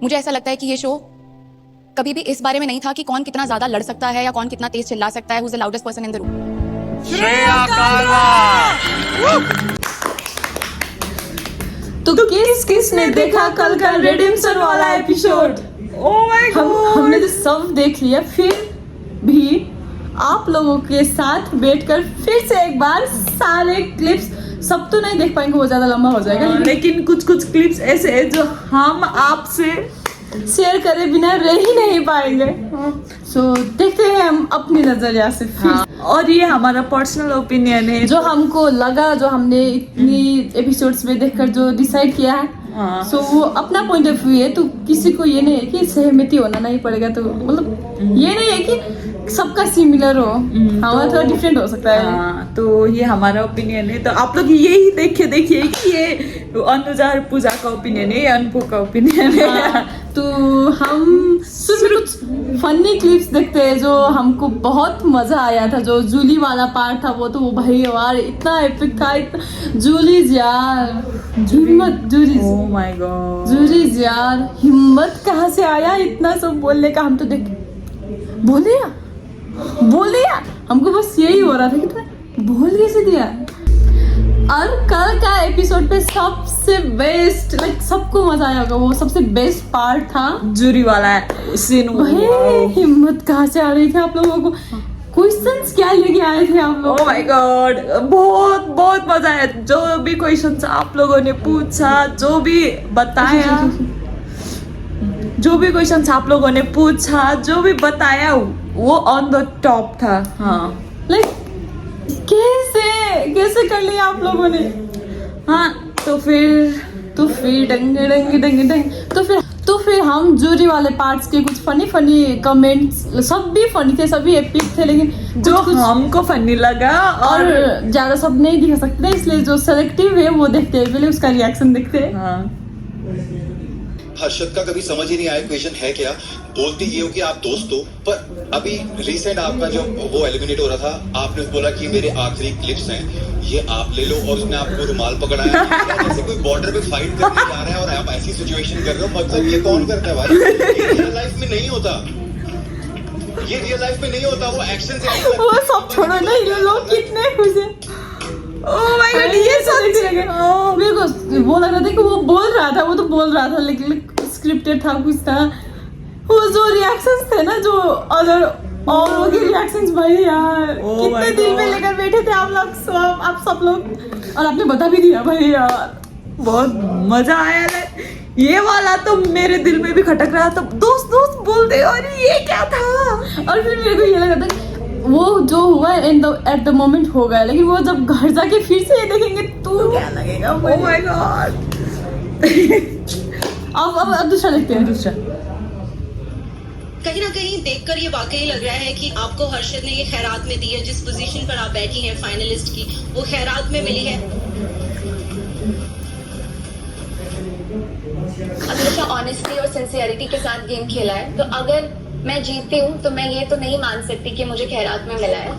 मुझे ऐसा लगता है कि ये शो कभी भी इस बारे में नहीं था कि कौन कितना ज्यादा लड़ सकता है या कौन कितना तेज चिल्ला सकता है, who is the loudest person in the room. Shreya कालवा। तो किसने देखा कल का रिडेम्पशन वाला एपिसोड? ओह माय गॉड, हमने तो सब देख लिया, फिर भी आप लोगों के साथ बैठकर फिर से एक बार सारे क्लिप्स, सब तो नहीं देख पाएंगे, वो ज्यादा लंबा हो जाएगा, लेकिन कुछ कुछ क्लिप्स ऐसे हैं जो हम आपसे शेयर करे बिना रह ही नहीं पाएंगे। सो देखते हैं हम अपनी नजरिया से फिर। हाँ, और ये हमारा पर्सनल ओपिनियन है जो हमको लगा, जो हमने इतनी एपिसोड्स में देखकर जो डिसाइड किया है, हाँ। सो वो अपना पॉइंट ऑफ व्यू है। तो किसी को ये नहीं है कि सहमति होना नहीं पड़ेगा, तो मतलब ये नहीं है कि सबका सिमिलर हो, हमारा थोड़ा डिफरेंट हो सकता है। हाँ, तो ये हमारा ओपिनियन है। तो आप लोग यही देखिए कि ये अनुजा और पूजा का ओपिनियन है, ये अनपू का ओपिनियन है। हाँ, तो हम सिर्फ कुछ फनी क्लिप्स देखते हैं जो हमको बहुत मजा आया था। जो जूली वाला पार्ट था वो तो वो भाई यार इतना एपिक था, इतना जूलीज यार, हिम्मत Julie's, oh my God, Julie's यार, हिम्मत कहाँ से आया इतना सब बोलने का? हम तो देख बोल दिया, हमको बस यही हो रहा था कि तुम्हें बोल कैसे दिया। और कल का एपिसोड पे सबसे बेस्ट, लाइक सबको मजा आया होगा, वो सबसे बेस्ट पार्ट था जूरी वाला सीन। भाई हिम्मत कहाँ से आ रही थी आप लोगों को? क्वेश्चंस क्या लेके आए थे आप लोग? ओह माय गॉड, बहुत बहुत मजा आया। जो भी क्वेश्चंस आप लोगों ने पूछा, जो भी बताया, जो भी क्वेश्चंस आप लोगों ने पूछा, जो भी बताया, वो ऑन द टॉप था। हाँ, लाइक कैसे कर लिया आप लोगों ने? हाँ, तो फिर डंगे तो फिर हम जूरी वाले पार्ट्स के कुछ फनी कमेंट्स, सब भी फनी थे, सभी एपिक थे, लेकिन जो हमको फनी लगा और ज्यादा सब नहीं दिखा सकते, इसलिए जो सेलेक्टिव है वो देखते हैं, पहले उसका रिएक्शन देखते हैं। हाँ। हर्षद का कभी समझ ही नहीं आया क्वेश्चन है क्या। बोलती ये हो कि आप दोस्त हो, पर अभी रिसेंट आपका जो वो एलिमिनेट हो रहा था, आपने बोला कि मेरे आखिरी क्लिप्स हैं, ये आप ले लो, और उसने आपको रुमाल पकड़ाया जैसे कोई बॉर्डर पे फाइट करने जा रहा है और आप ऐसी सिचुएशन कर रहे हो। मतलब ये कौन करता है भाई? ये रियल लाइफ में नहीं होता, ये रियल लाइफ में नहीं होता, वो एक्शन से वो सब छोड़ो ना, ये लोग कितने खुश हैं। ओह माय गॉड, ये सच है। मेरे को वो लग रहा था कि वो बोल रहा था, वो तो बोल रहा था, लेकिन स्क्रिप्टेड था, कुछ था। वो जो रिएक्शंस थे ना, जो अदर और लोगों के रिएक्शंस, भाई यार कितने दिल में लेकर बैठे थे आप सब लोग, और आपने बता भी दिया भाई यार, बहुत मजा आया ना। ये वाला तो मेरे दिल में भी खटक रहा था, दोस्त बोलते, और ये क्या था। और फिर मेरे को ये लगा था वो जो हुआ एट द मोमेंट हो गया, लेकिन वो जब घर जाके फिर से ये देखेंगे तो क्या लगेगा? Oh my God. अब दूसरा देखते हैं। दूसरा कहीं ना कहीं देखकर ये वाकई लग रहा है कि आपको हर्षद ने ये खैरात में दी है, जिस पोजीशन पर आप बैठी हैं फाइनलिस्ट की, वो खैरात में मिली है। हमेशा ऑनेस्टी और सिंसियरिटी के साथ गेम खेला है, तो अगर मैं जीतती हूँ तो मैं ये तो नहीं मान सकती कि मुझे खैरात में मिला है।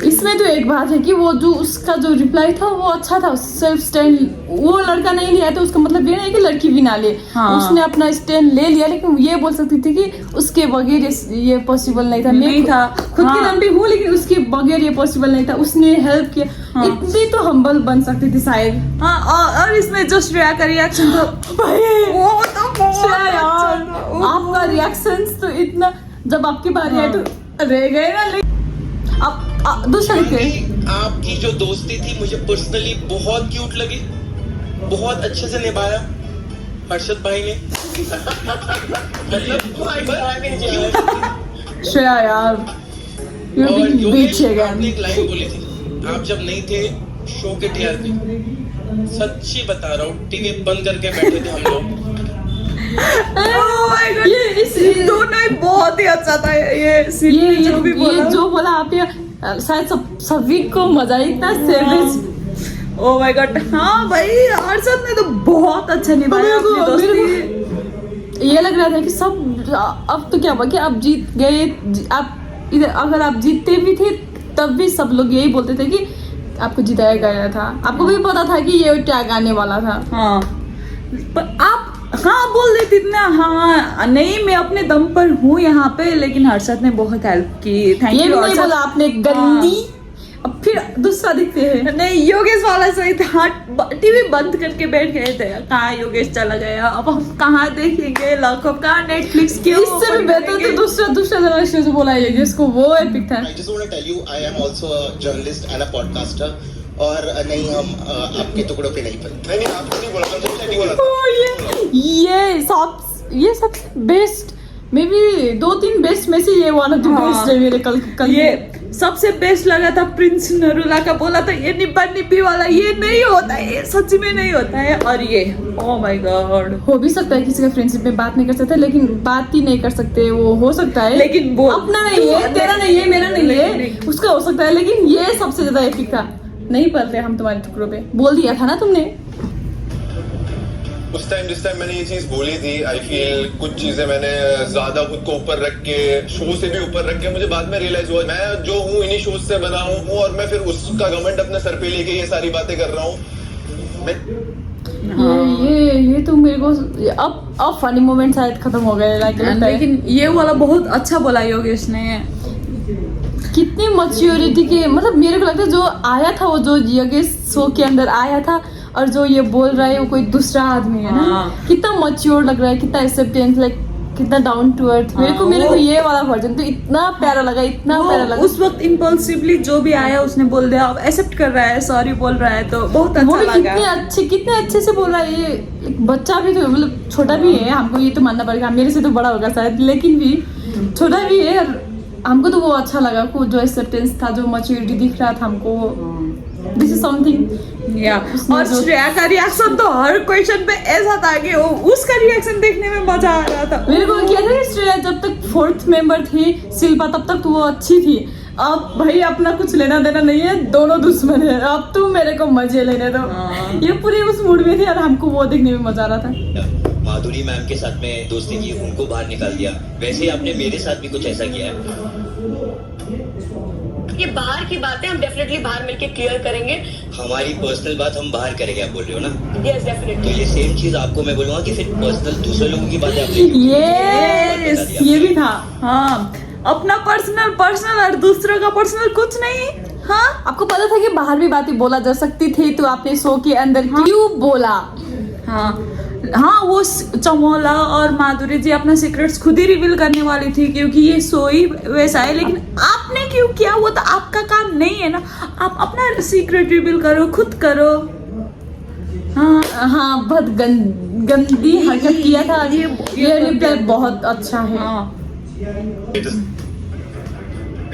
इसमें तो एक बात है कि वो जो उसका जो रिप्लाई था वो अच्छा था, सेल्फ स्टैंड, वो लड़का नहीं लिया तो उसका मतलब ये नहीं कि लड़की भी ना ले। हाँ। उसने अपना स्टैंड ले लिया, लेकिन ये बोल सकती थी कि उसके बगैर ये पॉसिबल नहीं था। नहीं था। खुद हाँ। की लंबी हूँ, लेकिन उसके बगैर ये पॉसिबल नहीं था, उसने हेल्प किया। हाँ। इतनी तो हम्बल बन सकती थी शायद। हाँ, और इसमें जो श्रेया का रिएक्शन था, भाई वो तो बहुत श्रेया यार, अच्छा था। आपका रिएक्शंस तो इतना, जब आपकी बारी आई तो रह गए ना। अब दूसरा देखते हैं। आपकी जो दोस्ती थी मुझे पर्सनली बहुत क्यूट लगी, बहुत अच्छे से निभाया हर्षद भाई ने। श्रेया यार, और योगेश, आपने आपने एक लाइन बोली थी, आप जब नहीं थे शो के टीआरपी, सच्ची बता रहा हूँ, टीवी बंद करके बैठे थे हम लोग। Oh my God, ये दोनों ही बहुत ही अच्छा था। ये जो भी बोला, ये जो बोला आप, ये शायद सभी को मजा आई, इतना सेविज। Oh my God. हाँ भाई, हर्षद ने तो बहुत अच्छा निभाया अपनी दोस्ती। ये लग रहा था कि सब अब तो क्या हुआ कि आप जीत गए, आप इधर अगर आप जीतते भी थे तब भी सब लोग यही बोलते थे कि आपको जिताया गया था, आपको भी पता था कि ये टैग आने वाला था। हाँ, पर आप हाँ बोल देती ना, हाँ नहीं मैं अपने दम पर हूँ यहाँ पे, लेकिन हर्षद ने बहुत हेल्प की, थैंक ये यू भी नहीं बोला हर्षद। आपने गंदी। अब फिर दूसरा दिखते हैं। नहीं योगेश वाला सही था, टीवी बंद करके बैठ गए थे, कहाँ योगेश चला गया, अब हम कहाँ देखेंगे लॉकअप, कहाँ नेटफ्लिक्स के इससे भी बेहतर तो दूसरा जरा बोला है जिसको वो एपिक था। I just want to tell you, I am also a journalist and a podcaster. और नहीं हम आपके टुकड़ों पे नहीं पड़ते। नहीं आपको नहीं बोला, तुमसे नहीं बोला। ये सबसे बेस्ट, मे बी 2-3 बेस्ट में से ये वन ऑफ द बेस्ट है मेरे कल ये सबसे बेस्ट लगा था प्रिंस नरूला का, बोला था ये निब्बा निब्बी वाला ये नहीं होता है, ये सच में नहीं होता है, और ये ओ माय गॉड। हो भी सकता है किसी का फ्रेंडशिप में बात नहीं कर सकते, लेकिन बात ही नहीं कर सकते, वो हो सकता है, लेकिन वो अपना नहीं है, तेरा नहीं है, मेरा नहीं है, उसका हो सकता है, लेकिन ये सबसे ज्यादा एपिक था। नहीं पलते हम तुम्हारे टुकड़ों पे, बोल दिया था ना तुमने उस टाइम जिस टाइम मैंने ये चीज बोली थी। आई फील कुछ चीजें मैंने ज्यादा खुद को ऊपर रख के, शो से भी ऊपर रख के, मुझे बाद में रियलाइज हुआ मैं जो हूँ इन्हीं शोज से बना हूँ, और मैं फिर उसका घमंड अपने सर पे लेके ये सारी बातें कर रहा हूँ। ये तो मेरे को अब फनी मोमेंट शायद खत्म हो गए, लेकिन ये वाला बहुत अच्छा बोला योगेश ने, कितनी मैच्योरिटी के, मतलब मेरे को लगता है जो आया था वो जो योगेश शो के अंदर आया था और जो ये बोल रहा है वो कोई दूसरा आदमी है ना। हाँ। कितना मैच्योर लग रहा है, कितना एक्सेप्टेंस, लाइक कितना डाउन टू अर्थ। मेरे को ये वाला वर्जन तो इतना प्यारा लगा, इतना प्यारा लगा। उस वक्त इम्पल्सिवली जो भी आया उसने बोल दिया, अब एक्सेप्ट कर रहा है, सॉरी बोल रहा है, तो बहुत वो अच्छा भी लगा। कितने अच्छे से बोल रहा है। ये बच्चा भी तो, मतलब छोटा भी है, हमको ये तो मानना पड़ेगा, मेरे से तो बड़ा होगा शायद, लेकिन भी छोटा भी है, हमको तो वो अच्छा लगा, जो एक्सेप्टेंस था, जो मैच्योरिटी दिख रहा था हमको, दिस इज समथिंग। या और श्रेया का रिएक्शन तो हर क्वेश्चन पे ऐसा था कि उसका रिएक्शन देखने में मजा आ रहा था। मेरे को क्या था, श्रेया जब तक 4th मेंबर थी, शिल्पा तब तक तो वो अच्छी थी, अब भाई अपना कुछ लेना देना नहीं है, दोनों दुश्मन है, अब तुम मेरे को मजे लेने दो। ये पूरे उस मूड में थी और हमको वो देखने में मजा आ रहा था। माधुरी मैम के साथ में दोस्ती की, उनको बाहर निकाल दिया, वैसे ही आपने मेरे साथ भी कुछ ऐसा किया है। ये बाहर की बातें हम डेफिनेटली बाहर मिलके क्लियर करेंगे। हमारी पर्सनल बात हम बाहर करेंगे, आप बोल रहे हो ना? Yes definitely. तो ये सेम चीज आपको मैं बोलूंगा कि फिर पर्सनल दूसरे लोगों की बातें आपने क्यों की? ये भी था। हाँ अपना पर्सनल और दूसरों का पर्सनल कुछ नहीं। हाँ आपको पता था कि बाहर भी बातें बोला जा सकती थी, तो आपने शो के अंदर क्यों बोला? हाँ वो चमोला और माधुरी जी अपना सीक्रेट्स खुद ही रिवील करने वाली थी, क्योंकि ये शो ही वैसा है, लेकिन आपने क्यों किया? वो तो आपका काम नहीं है ना, आप अपना सीक्रेट रिवील करो, खुद करो। हाँ बहुत गंदी हरकत किया था। ये रिप्लाई बहुत अच्छा है।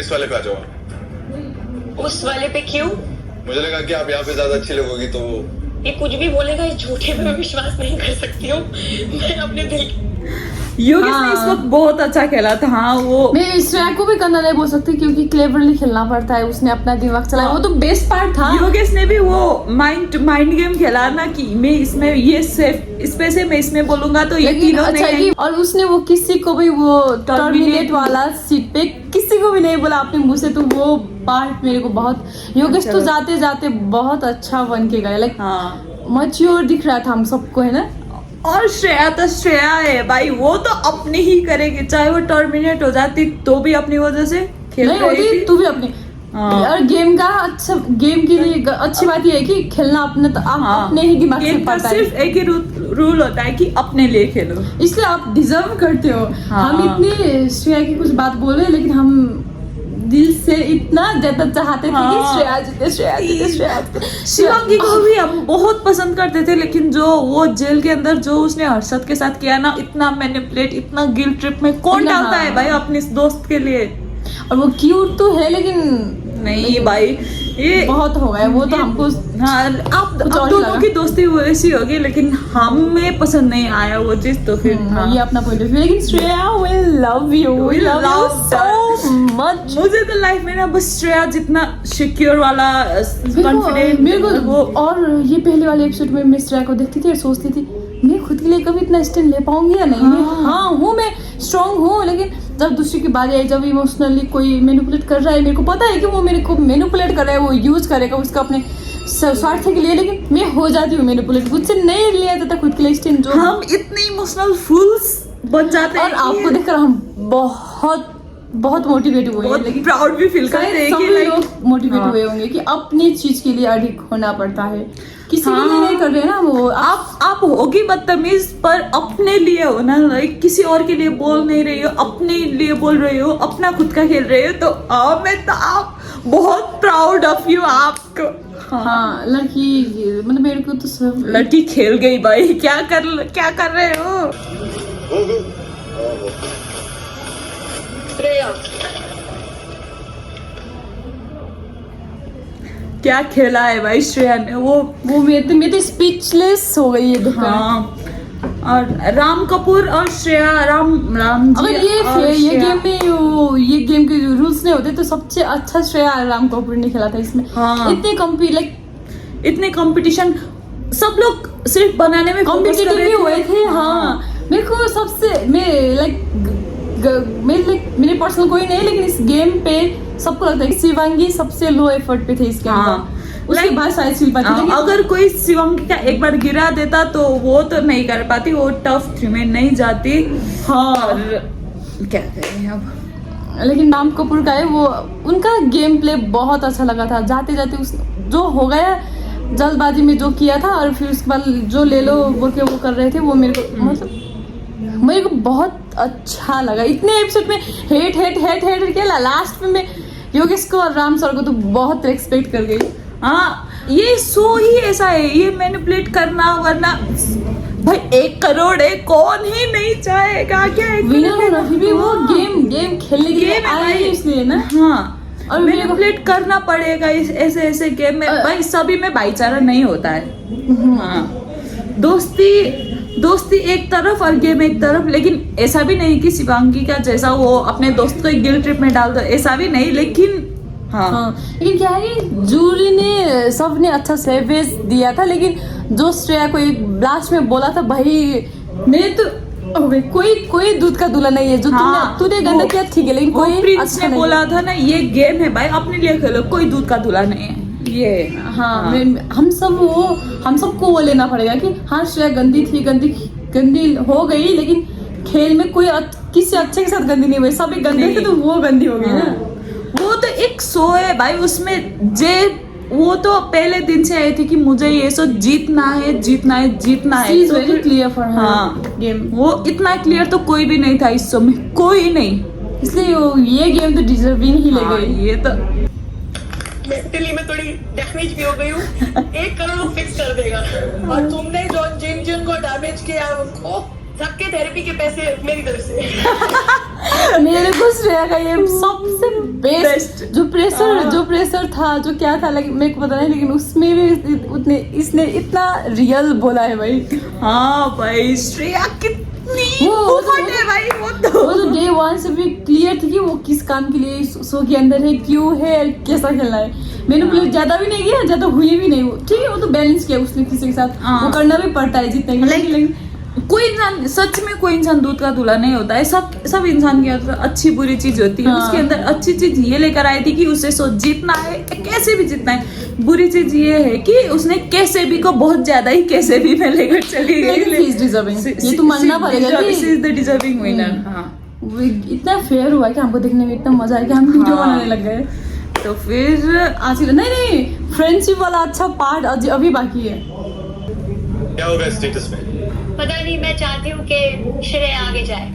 इस वाले पे आ जाओ। उस वाले पे क्यों? मुझे लगा कि आप यहाँ पे ज्यादा अच्छी लगोगी, तो ये कुछ भी बोलेगा, इस झूठे पे मैं विश्वास नहीं कर सकती हूँ। मैं अपने दिल योगेश ने इस वक्त बहुत अच्छा खेला था। हाँ वो मैं श्रेया को भी गंदा नहीं बोल सकती, क्योंकि क्लेवरली खेलना पड़ता है, उसने अपना दिमाग चलाया, वो तो बेस्ट पार्ट था। योगेश ने भी वो माइंड गेम खेला ना, कि मैं इसमें ये सेफ इसमें से मैं इसमें बोलूंगा तो ये तीनों अच्छा नहीं। और उसने वो किसी को भी वो टर्मिनेट वाला सीट पे किसी को भी नहीं बोला अपने मुंह से, तो वो पार्ट मेरे को बहुत, योगेश तो जाते जाते बहुत अच्छा बन के गया, लाइक मैच्योर दिख रहा था हम सबको, है ना। और श्रेया तो श्रेया है भाई, वो तो अपनी ही करेगी, चाहे वो टर्मिनेट हो जाती तो भी अपनी वजह से खेल नहीं रही होती थी। तू भी अपनी। और गेम के लिए अच्छी बात ये है कि खेलना अपने अपने ही दिमाग से गेम का पड़ता है। सिर्फ एक ही रूल होता है कि अपने लिए खेलो, इसलिए आप डिजर्व करते हो। हम इतनी श्रेया की कुछ बात बोल रहे हैं, लेकिन हम दिल से इतना ज्यादा चाहते थे कि श्रेया जीते, श्रेया जीते, श्रेया जीते। शिवांगी को भी हम बहुत पसंद करते थे, लेकिन जो वो जेल के अंदर जो उसने हर्षद के साथ किया ना, इतना मैनिपुलेट, इतना गिल्ट ट्रिप में कौन डालता है भाई अपने दोस्त के लिए। और वो क्यूट तो है, लेकिन नहीं भाई ये बहुत हो गया वो तो हमको। हाँ आप दोनों की दोस्ती वैसी होगी, लेकिन हमें पसंद नहीं आया वो चीज, तो फिर ये अपना पॉइंट ऑफ व्यू। लेकिन Shreya we love you, we love you so much. मुझे तो लाइफ में ना बस श्रेया जितना सिक्योर वाला कॉन्फिडेंट मेरे को और ये पहले वाले एपिसोड में मैं श्रेया को देखती थी और सोचती थी मैं खुद के लिए कभी इतना स्टैंड ले पाऊंगी या नहीं। मैं स्ट्रांग हूँ, लेकिन जब दूसरी की बारी आई, जब इमोशनली कोई मैनिपुलेट कर रहा है, मेरे को पता है कि वो मेरे को मैनिपुलेट कर रहा है, वो यूज करेगा उसका अपने स्वार्थ के लिए, लेकिन मैं हो जाती हूँ मैनिपुलेट। मुझसे नहीं लिया जाता खुद के लिए स्टैंड। जो हम इतनी इमोशनल फूल्स बन जाते हैं और आपको देखकर हम बहुत बहुत मोटिवेट हुए हैं, बहुत लेकिन प्राउड भी फील करते हैं सभी कि like- लोग मोटिवेट हाँ। हुए होंगे कि अपनी चीज के लिए अडिग होना पड़ता है, किसी के लिए हाँ। नहीं कर रहे हैं ना वो आप होगी बदतमीज पर अपने लिए हो ना, लाइक किसी और के लिए बोल नहीं रही हो, अपने लिए बोल रही हो, अपना खुद का खेल रहे हो, तो आप बहुत प्राउड ऑफ यू आपको। हाँ लड़की मतलब मेरे को तो सब लड़की खेल गई भाई, क्या कर रहे हो? श्रेया क्या खेला है भाई श्रेया ने, वो मैं तो स्पीचलेस हो गई है दुकान। हाँ। और राम कपूर और श्रेया राम जी अगर और ये श्रेया- गेम में ये गेम के रूल्स नहीं होते तो सबसे अच्छा श्रेया राम कपूर ने खेला था इसमें। हाँ। इतने कंपटीशन, सब लोग सिर्फ बनाने में focus कर कॉम्पिटिटिव रहे भी थे। हुए थे। हाँ मेरे को सबसे मेरे पर्सनल कोई नहीं, लेकिन इस गेम पे सबको लगता है कि शिवांगी सबसे लो एफर्ट पे थे इस गेम हाँ। का। उसके बाद शायद शिल्पा थी, लेकिन अगर कोई शिवांगी का एक बार गिरा देता तो वो तो नहीं कर पाती, वो टफ 3 में नहीं जाती। हाँ और क्या करें अब। लेकिन राम कपूर का है वो, उनका गेम प्ले बहुत अच्छा लगा था। जाते जाते उस जो हो गया जल्दबाजी में जो किया था, और फिर उसके बाद जो ले लो बोल के वो कर रहे थे, वो मेरे को बहुत अच्छा लगा। इतने एपिसोड में हेट किया, लास्ट में मैं योगेश को और राम सर को तो बहुत रेस्पेक्ट कर गई। हाँ ये शो ही ऐसा है, ये मैनिपुलेट करना, वरना भाई 1 करोड़ है, कौन ही नहीं चाहेगा क्या? विनर होना फिर भी वो गेम खेलने के लिए आए हैं इसलिए ना। हाँ और और मैनिपुलेट करना पड़ेगा ऐसे गेम में। भाई सभी में भाईचारा नहीं होता है। हाँ दोस्ती एक तरफ और गेम एक तरफ, लेकिन ऐसा भी नहीं कि शिवांगी का जैसा वो अपने दोस्त को एक गिल्ट ट्रिप में डाल दो, ऐसा भी नहीं। लेकिन हाँ लेकिन क्या है जूरी ने सबने अच्छा सर्विस दिया था, लेकिन जो श्रेया को एक लास्ट में बोला था भाई मैं तो कोई दूध का दूल्हा नहीं है, जो तूने गंदा किया ठीक है, लेकिन कोई प्रिंस अच्छा ने नहीं बोला था ना, ये गेम है भाई, अपने लिए खेलो, कोई दूध का दूल्हा नहीं है ये। हाँ हम सबको वो लेना पड़ेगा कि हाँ श्रेया गंदी थी, गंदी हो गई, लेकिन खेल में कोई किसी अच्छे के साथ गंदी नहीं हुई, सब एक गंदे थे तो वो गंदी हो गई ना। वो तो एक शो है भाई, उसमें वो तो पहले दिन से आई थी कि मुझे ये शो जीतना है। She is very clear for her हाँ game. वो इतना क्लियर तो कोई भी नहीं था इस शो में, कोई नहीं। इसलिए ये गेम तो डिजर्विंग ही ले हाँ, गई। ये तो मेंटली मैं थोड़ी डैमेज भी हो गई हूँ। 1 करोड़ वो फिक्स कर देगा। और तुमने जिन को डैमेज किया उनको सबके थेरेपी के पैसे मेरी तरफ से। मेरे को श्रेया का ये सबसे बेस्ट जो प्रेशर था, जो क्या था मेरे को पता नहीं, लेकिन उसमें भी इसने इतना रियल बोला है भाई। हाँ भाई श्रेया कितनी वो फन है भाई, वो तो डे 1 से भी क्लियर थी कि वो किस काम के लिए शो के अंदर है, क्यों है, कैसा खेलना है। मैंने प्ले ज्यादा भी नहीं किया, ज्यादा हुई भी नहीं, ठीक है वो तो बैलेंस किया उसने किसी के साथ, वो करना भी पड़ता है जितने लेकिन कोई इंसान, सच में कोई इंसान दूध का दूल्हा नहीं होता है। सब इंसान के अंदर अच्छी बुरी चीज होती है। हाँ। उसके अंदर अच्छी चीज ये लेकर आई थी कि उसे जीतना है, कैसे भी जीतना है। बुरी चीज ये है कि उसने कैसे भी को बहुत ज्यादा ही कैसे भी में लेकर चली गई। लेकिन she is deserving। ये तो मानना पड़ेगा कि she is the deserving winner। हाँ वो इतना फेयर हुआ कि हमको देखने में इतना मजा आया कि हम वीडियो हाँ। बनाने लग गए। तो फिर आज नहीं फ्रेंडशिप वाला अच्छा पार्ट अभी बाकी है। क्या होगा स्टेटस में? पता नहीं, मैं चाहती हूँ कि श्रेया आगे जाए,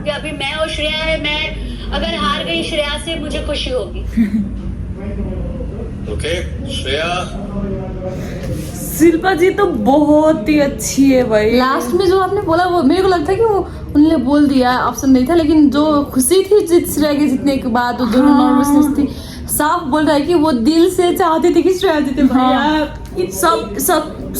कि अभी मैं और श्रेया है। मैं अगर हार गई श्रेया से मुझे खुशी होगी। ओके श्रेया, शिल्पा जी तो बहुत ही अच्छी है भाई। लास्ट में जो आपने बोला वो मेरे को लगता है कि वो उन्होंने बोल दिया, ऑप्शन नहीं था, लेकिन जो खुशी थी श्रेया के जीतने के बाद, जो नर्वसनेस थी, साफ बोल रहा है कि वो दिल से चाहते थे कि श्रेया जीते भाई। यार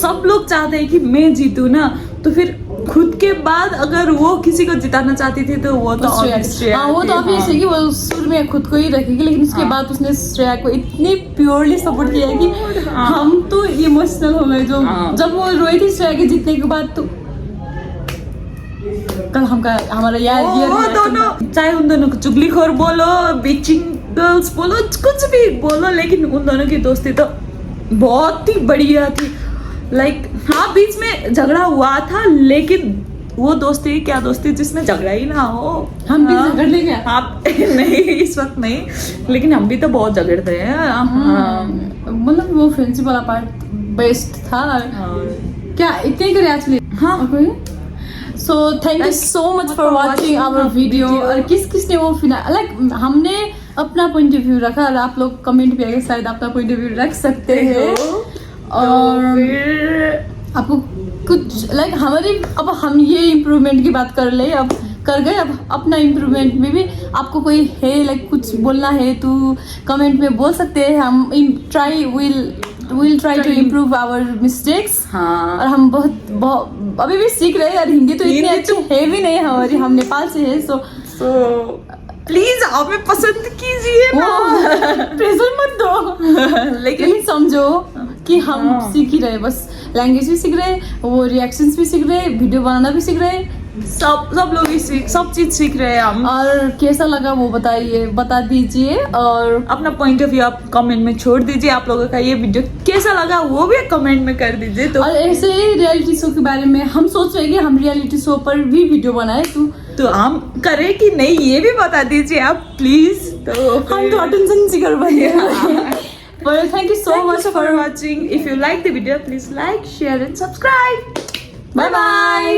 सब लोग चाहते हैं कि मैं जीतूं ना, तो फिर खुद के बाद अगर वो किसी को जिताना चाहती थी तो वो तो श्रेया। वो तो ऑब्वियस है कि वो शुरू में खुद को ही रखेगी, लेकिन उसके बाद उसने श्रेया को इतनी प्योरली सपोर्ट किया है कि हम तो इमोशनल हो गए जब वो रोई थी श्रेया के जीतने के बाद। तो कल हमारा वो दोनों, चाहे उन दोनों को चुगलीखोर बोलो, बीचिंग गर्ल्स बोलो, कुछ भी बोलो, लेकिन उन दोनों की दोस्ती तो बहुत ही बढ़िया थी। हाँ बीच में झगड़ा हुआ था, लेकिन वो दोस्ती क्या दोस्ती जिसमें झगड़ा ही ना हो। हम भी झगड़ ले क्या? आप नहीं, इस वक्त नहीं, लेकिन हम भी तो बहुत झगड़ते हैं। मतलब वो फ्रेंडशिप वाला पार्ट बेस्ट था। क्या इतने ही करे एक्चुअली? हाँ। So thank you so much for watching our video. और किस किसने वो लाइक हमने अपना पॉइंट ऑफ व्यू रखा और आप लोग कमेंट भी आगे शायद अपना पॉइंट ऑफ व्यू रख सकते हैं। और आपको कुछ लाइक हमारी अब हम ये इम्प्रूवमेंट की बात कर ले, अब कर गए, अब अपना इम्प्रूवमेंट में भी आपको कोई है लाइक कुछ बोलना है तो कमेंट में बोल सकते हैं। हम will try to improve our mistakes. हाँ। और हम बहुत अभी भी सीख रहे हैं और हिंदी तो इतनी अच्छी है भी नहीं हमारी, हम नेपाल से है। सो प्लीज हमें पसंद कीजिए ना। प्रेशर मत दो लेकिन समझो कि हम सीख ही रहे, बस लैंग्वेज भी सीख रहे, वो रिएक्शंस भी सीख रहे, वीडियो बनाना भी सीख रहे, सब लोग ही सब चीज सीख रहे हैं हम। और कैसा लगा वो बता दीजिए और अपना पॉइंट ऑफ व्यू आप कमेंट में छोड़ दीजिए। आप लोगों का ये वीडियो कैसा लगा वो भी कमेंट में कर दीजिए। तो और ऐसे ही रियलिटी शो के बारे में हम सोच रहे हैं कि हम रियलिटी शो पर भी वीडियो बनाए तो हम करें कि नहीं ये भी बता दीजिए आप प्लीज। तो हम तो अटेंशन सीकर बने। Well, thank you so much for watching. If you like the video, please like, share and subscribe. Bye bye.